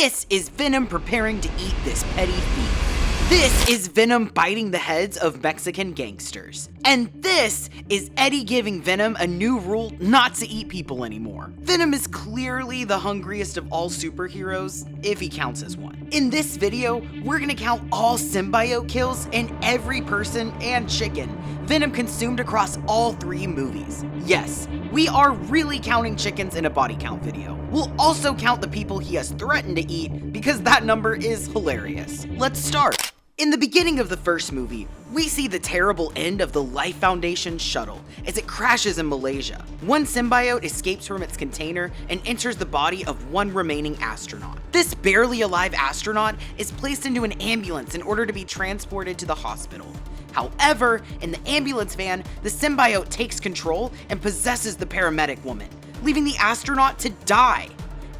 This is Venom preparing to eat this petty thief. This is Venom biting the heads of Mexican gangsters. And this is Eddie giving Venom a new rule not to eat people anymore. Venom is clearly the hungriest of all superheroes, if he counts as one. In this video, we're gonna count all symbiote kills and every person and chicken Venom consumed across all 3 movies. Yes, we are really counting chickens in a body count video. We'll also count the people he has threatened to eat because that number is hilarious. Let's start. In the beginning of the first movie, we see the terrible end of the Life Foundation shuttle as it crashes in Malaysia. One symbiote escapes from its container and enters the body of one remaining astronaut. This barely alive astronaut is placed into an ambulance in order to be transported to the hospital. However, in the ambulance van, the symbiote takes control and possesses the paramedic woman, leaving the astronaut to die.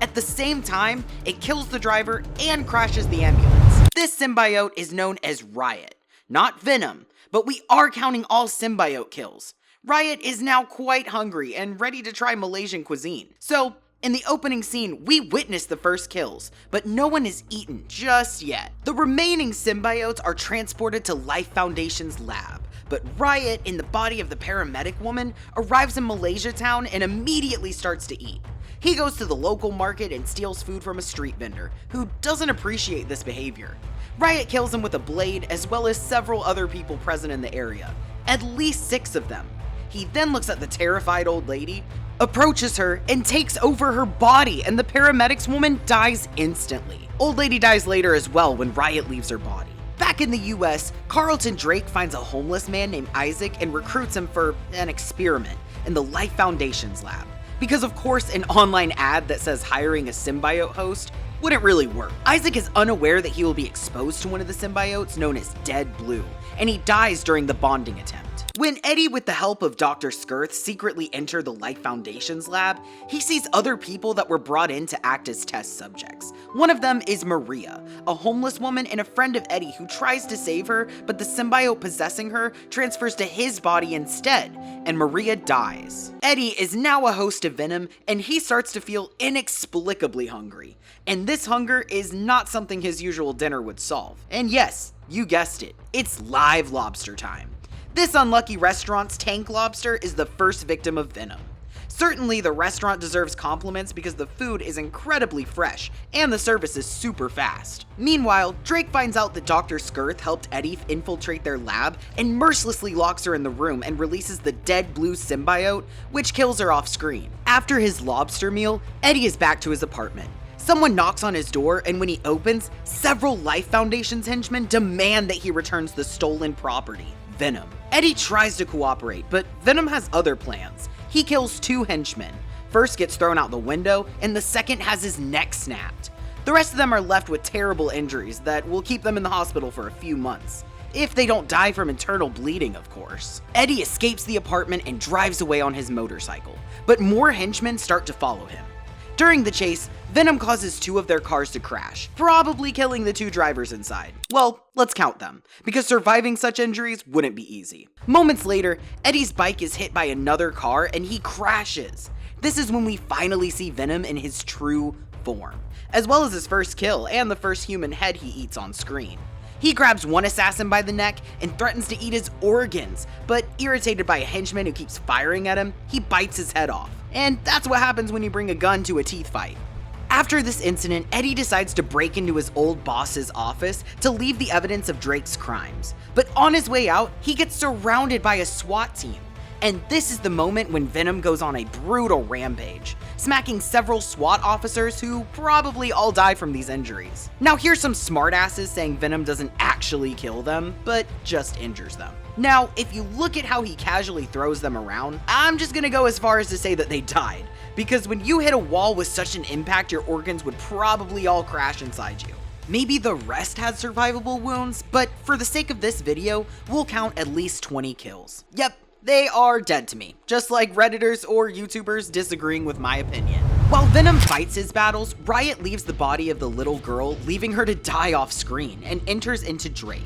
At the same time, it kills the driver and crashes the ambulance. This symbiote is known as Riot, not Venom, but we are counting all symbiote kills. Riot is now quite hungry and ready to try Malaysian cuisine. So, in the opening scene, we witness the first kills, but no one is eaten just yet. The remaining symbiotes are transported to Life Foundation's lab, but Riot, in the body of the paramedic woman, arrives in Malaysia town and immediately starts to eat. He goes to the local market and steals food from a street vendor, who doesn't appreciate this behavior. Riot kills him with a blade, as well as several other people present in the area, at least 6 of them. He then looks at the terrified old lady, approaches her, and takes over her body, and the paramedics woman dies instantly. Old lady dies later as well when Riot leaves her body. Back in the US, Carlton Drake finds a homeless man named Isaac and recruits him for an experiment in the Life Foundation's lab. Because of course an online ad that says hiring a symbiote host wouldn't really work. Isaac is unaware that he will be exposed to one of the symbiotes known as Dead Blue, and he dies during the bonding attempt. When Eddie, with the help of Dr. Skirth, secretly enter the Life Foundation's lab, he sees other people that were brought in to act as test subjects. One of them is Maria, a homeless woman and a friend of Eddie who tries to save her, but the symbiote possessing her transfers to his body instead, and Maria dies. Eddie is now a host of Venom, and he starts to feel inexplicably hungry. And this hunger is not something his usual dinner would solve. And yes, you guessed it, it's live lobster time. This unlucky restaurant's tank lobster is the first victim of Venom. Certainly, the restaurant deserves compliments because the food is incredibly fresh and the service is super fast. Meanwhile, Drake finds out that Dr. Skirth helped Eddie infiltrate their lab and mercilessly locks her in the room and releases the Dead Blue symbiote, which kills her off screen. After his lobster meal, Eddie is back to his apartment. Someone knocks on his door, and when he opens, several Life Foundation's henchmen demand that he returns the stolen property, Venom. Eddie tries to cooperate, but Venom has other plans. He kills 2 henchmen. First gets thrown out the window, and the second has his neck snapped. The rest of them are left with terrible injuries that will keep them in the hospital for a few months. If they don't die from internal bleeding, of course. Eddie escapes the apartment and drives away on his motorcycle, but more henchmen start to follow him. During the chase, Venom causes 2 of their cars to crash, probably killing the 2 drivers inside. Well, let's count them, because surviving such injuries wouldn't be easy. Moments later, Eddie's bike is hit by another car and he crashes. This is when we finally see Venom in his true form, as well as his first kill and the first human head he eats on screen. He grabs one assassin by the neck and threatens to eat his organs, but irritated by a henchman who keeps firing at him, he bites his head off. And that's what happens when you bring a gun to a teeth fight. After this incident, Eddie decides to break into his old boss's office to leave the evidence of Drake's crimes. But on his way out, he gets surrounded by a SWAT team. And this is the moment when Venom goes on a brutal rampage, smacking several SWAT officers who probably all die from these injuries. Now here's some smartasses saying Venom doesn't actually kill them, but just injures them. Now, if you look at how he casually throws them around, I'm just gonna go as far as to say that they died, because when you hit a wall with such an impact, your organs would probably all crash inside you. Maybe the rest had survivable wounds, but for the sake of this video, we'll count at least 20 kills. Yep, they are dead to me, just like Redditors or YouTubers disagreeing with my opinion. While Venom fights his battles, Riot leaves the body of the little girl, leaving her to die off screen, and enters into Drake.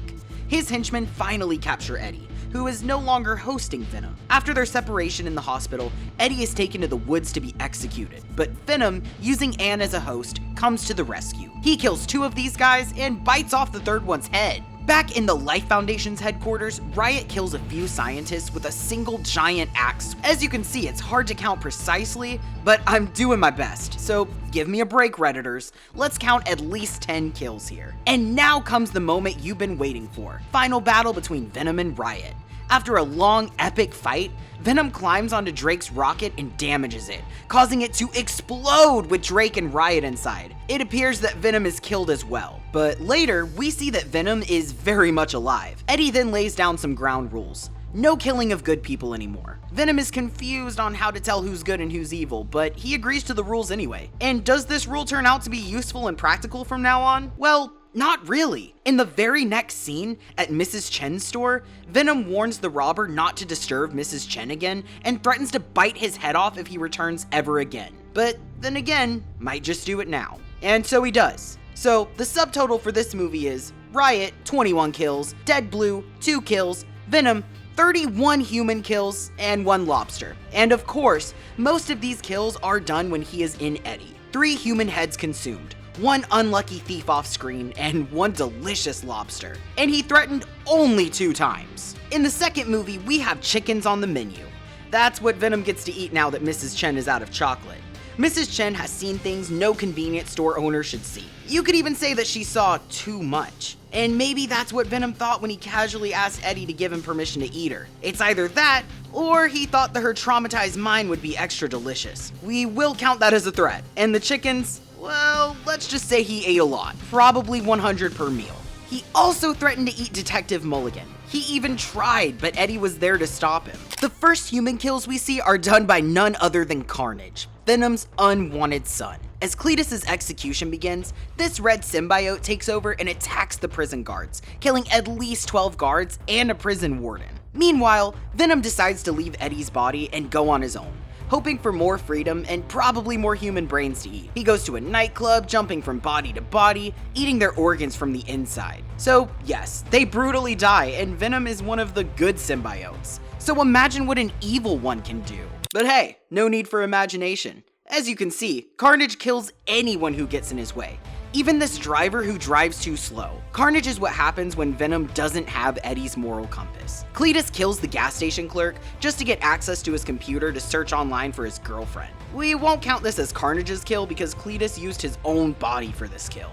His henchmen finally capture Eddie, who is no longer hosting Venom. After their separation in the hospital, Eddie is taken to the woods to be executed, but Venom, using Anne as a host, comes to the rescue. He kills 2 of these guys and bites off the 3rd one's head. Back in the Life Foundation's headquarters, Riot kills a few scientists with a single giant axe. As you can see, it's hard to count precisely, but I'm doing my best. So give me a break, Redditors. Let's count at least 10 kills here. And now comes the moment you've been waiting for. Final battle between Venom and Riot. After a long, epic fight, Venom climbs onto Drake's rocket and damages it, causing it to explode with Drake and Riot inside. It appears that Venom is killed as well, but later, we see that Venom is very much alive. Eddie then lays down some ground rules. No killing of good people anymore. Venom is confused on how to tell who's good and who's evil, but he agrees to the rules anyway. And does this rule turn out to be useful and practical from now on? Well, not really. In the very next scene, at Mrs. Chen's store, Venom warns the robber not to disturb Mrs. Chen again and threatens to bite his head off if he returns ever again. But then again, might just do it now. And so he does. So the subtotal for this movie is Riot, 21 kills, Dead Blue, 2 kills, Venom, 31 human kills, and 1 lobster. And of course, most of these kills are done when he is in Eddie. 3 human heads consumed, 1 unlucky thief off screen, and 1 delicious lobster. And he threatened only 2 times. In the second movie, we have chickens on the menu. That's what Venom gets to eat now that Mrs. Chen is out of chocolate. Mrs. Chen has seen things no convenience store owner should see. You could even say that she saw too much. And maybe that's what Venom thought when he casually asked Eddie to give him permission to eat her. It's either that, or he thought that her traumatized mind would be extra delicious. We will count that as a threat. And the chickens, well, let's just say he ate a lot, probably 100 per meal. He also threatened to eat Detective Mulligan. He even tried, but Eddie was there to stop him. The first human kills we see are done by none other than Carnage, Venom's unwanted son. As Cletus's execution begins, this red symbiote takes over and attacks the prison guards, killing at least 12 guards and a prison warden. Meanwhile, Venom decides to leave Eddie's body and go on his own, hoping for more freedom and probably more human brains to eat. He goes to a nightclub, jumping from body to body, eating their organs from the inside. So yes, they brutally die, and Venom is one of the good symbiotes. So imagine what an evil one can do. But hey, no need for imagination. As you can see, Carnage kills anyone who gets in his way, even this driver who drives too slow. Carnage is what happens when Venom doesn't have Eddie's moral compass. Cletus kills the gas station clerk just to get access to his computer to search online for his girlfriend. We won't count this as Carnage's kill because Cletus used his own body for this kill.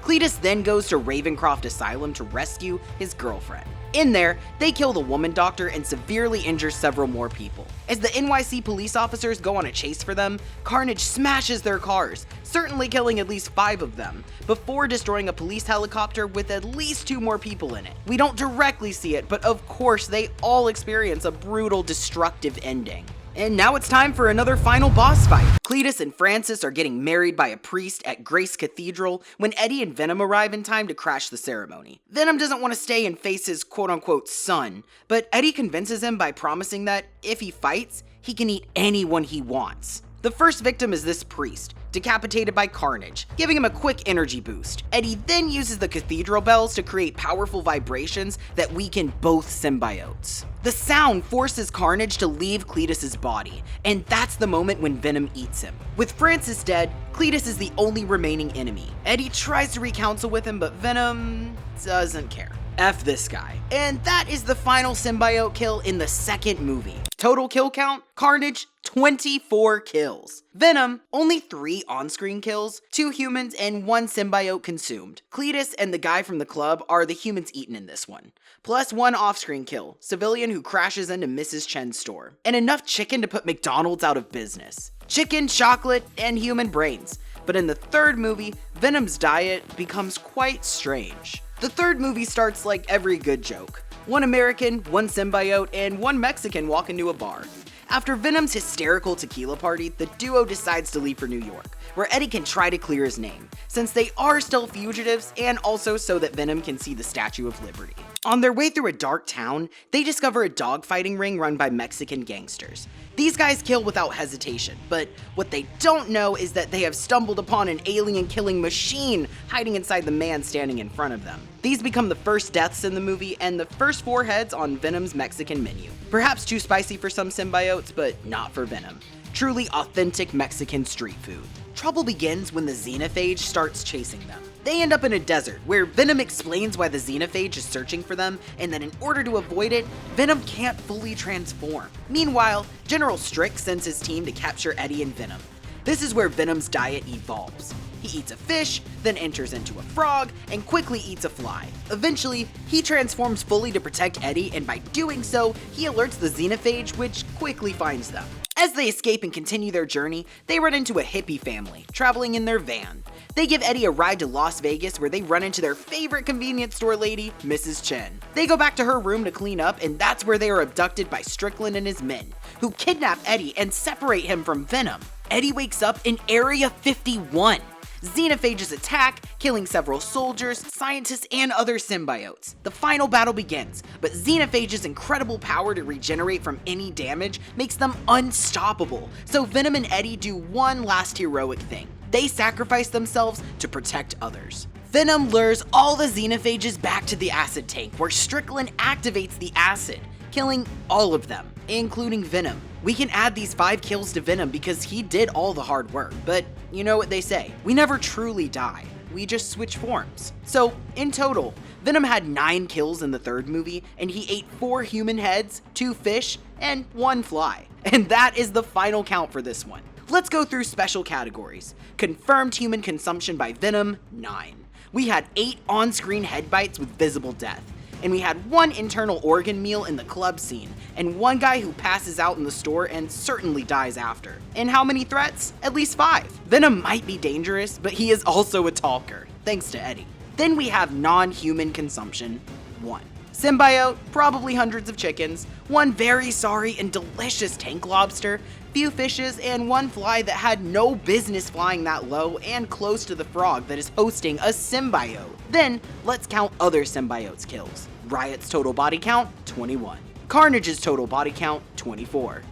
Cletus then goes to Ravencroft Asylum to rescue his girlfriend. In there, they kill the woman doctor and severely injure several more people. As the NYC police officers go on a chase for them, Carnage smashes their cars, certainly killing at least 5 of them, before destroying a police helicopter with at least 2 more people in it. We don't directly see it, but of course they all experience a brutal, destructive ending. And now it's time for another final boss fight. Cletus and Francis are getting married by a priest at Grace Cathedral when Eddie and Venom arrive in time to crash the ceremony. Venom doesn't want to stay and face his quote-unquote son, but Eddie convinces him by promising that if he fights, he can eat anyone he wants. The first victim is this priest, decapitated by Carnage, giving him a quick energy boost. Eddie then uses the cathedral bells to create powerful vibrations that weaken both symbiotes. The sound forces Carnage to leave Cletus's body, and that's the moment when Venom eats him. With Francis dead, Cletus is the only remaining enemy. Eddie tries to recounsel with him, but Venom doesn't care. F this guy. And that is the final symbiote kill in the second movie. Total kill count, Carnage, 24 kills. Venom, only 3 on-screen kills, 2 humans and 1 symbiote consumed. Cletus and the guy from the club are the humans eaten in this one. Plus 1 off-screen kill, civilian who crashes into Mrs. Chen's store. And enough chicken to put McDonald's out of business. Chicken, chocolate, and human brains. But in the third movie, Venom's diet becomes quite strange. The third movie starts like every good joke. 1 American, 1 symbiote, and 1 Mexican walk into a bar. After Venom's hysterical tequila party, the duo decides to leave for New York, where Eddie can try to clear his name, since they are still fugitives and also so that Venom can see the Statue of Liberty. On their way through a dark town, they discover a dogfighting ring run by Mexican gangsters. These guys kill without hesitation, but what they don't know is that they have stumbled upon an alien-killing machine hiding inside the man standing in front of them. These become the first deaths in the movie and the first 4 heads on Venom's Mexican menu. Perhaps too spicy for some symbiotes, but not for Venom. Truly authentic Mexican street food. Trouble begins when the xenophage starts chasing them. They end up in a desert, where Venom explains why the xenophage is searching for them, and that in order to avoid it, Venom can't fully transform. Meanwhile, General Strick sends his team to capture Eddie and Venom. This is where Venom's diet evolves. He eats a fish, then enters into a frog, and quickly eats a fly. Eventually, he transforms fully to protect Eddie, and by doing so, he alerts the xenophage, which quickly finds them. As they escape and continue their journey, they run into a hippie family, traveling in their van. They give Eddie a ride to Las Vegas, where they run into their favorite convenience store lady, Mrs. Chen. They go back to her room to clean up, and that's where they are abducted by Strickland and his men, who kidnap Eddie and separate him from Venom. Eddie wakes up in Area 51. Xenophages attack, killing several soldiers, scientists, and other symbiotes. The final battle begins, but Xenophages' incredible power to regenerate from any damage makes them unstoppable, so Venom and Eddie do one last heroic thing. They sacrifice themselves to protect others. Venom lures all the Xenophages back to the acid tank, where Strickland activates the acid, killing all of them, including Venom. We can add these 5 kills to Venom because he did all the hard work, but you know what they say, we never truly die, we just switch forms. So, in total, Venom had 9 kills in the 3rd movie, and he ate 4 human heads, 2 fish, and 1 fly. And that is the final count for this one. Let's go through special categories. Confirmed human consumption by Venom, 9. We had 8 on-screen head bites with visible death. And we had 1 internal organ meal in the club scene, and 1 guy who passes out in the store and certainly dies after. And how many threats? At least 5. Venom might be dangerous, but he is also a talker, thanks to Eddie. Then we have non-human consumption, 1. Symbiote, probably hundreds of chickens, 1 very sorry and delicious tank lobster, few fishes, and 1 fly that had no business flying that low and close to the frog that is hosting a symbiote. Then, let's count other symbiotes' kills. Riot's total body count, 21. Carnage's total body count, 24.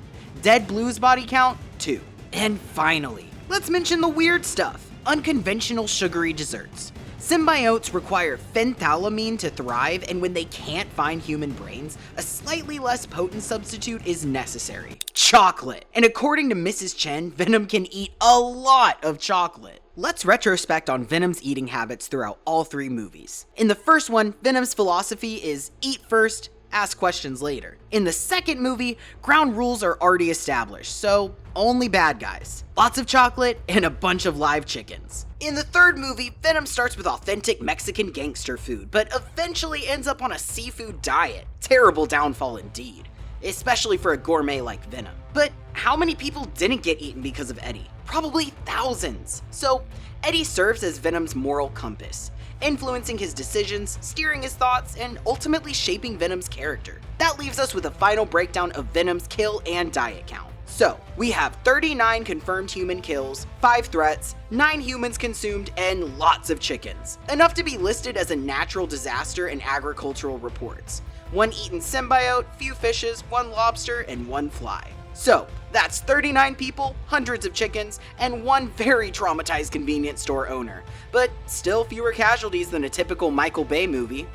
Dead Blue's body count, 2. And finally, let's mention the weird stuff. Unconventional sugary desserts. Symbiotes require phenethylamine to thrive, and when they can't find human brains, a slightly less potent substitute is necessary. Chocolate. And according to Mrs. Chen, Venom can eat a lot of chocolate. Let's retrospect on Venom's eating habits throughout all 3 movies. In the first one, Venom's philosophy is eat first, ask questions later. In the 2nd movie, ground rules are already established, so only bad guys. Lots of chocolate and a bunch of live chickens. In the 3rd movie, Venom starts with authentic Mexican gangster food, but eventually ends up on a seafood diet. Terrible downfall indeed, especially for a gourmet like Venom. But how many people didn't get eaten because of Eddie? Probably thousands. So, Eddie serves as Venom's moral compass, influencing his decisions, steering his thoughts, and ultimately shaping Venom's character. That leaves us with a final breakdown of Venom's kill and diet count. So, we have 39 confirmed human kills, 5 threats, 9 humans consumed, and lots of chickens. Enough to be listed as a natural disaster in agricultural reports. 1 eaten symbiote, few fishes, 1 lobster, and 1 fly. So, that's 39 people, hundreds of chickens, and 1 very traumatized convenience store owner. But still fewer casualties than a typical Michael Bay movie.